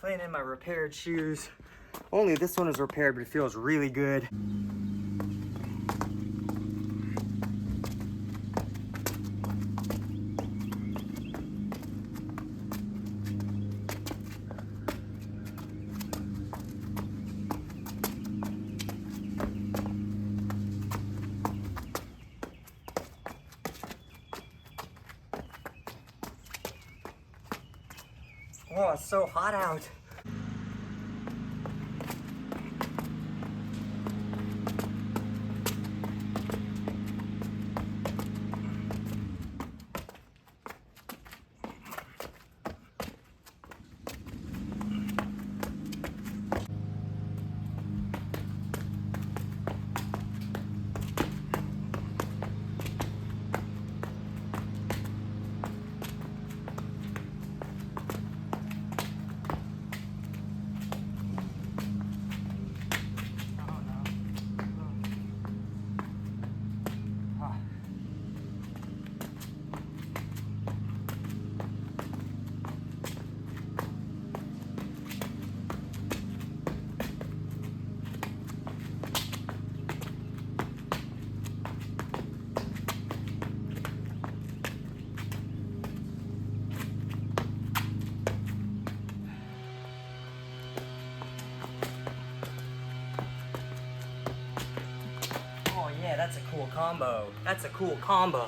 playing in my repaired shoes. Only this one is repaired, but it feels really good. Oh, it's so hot out. Oh yeah, that's a cool combo. That's a cool combo.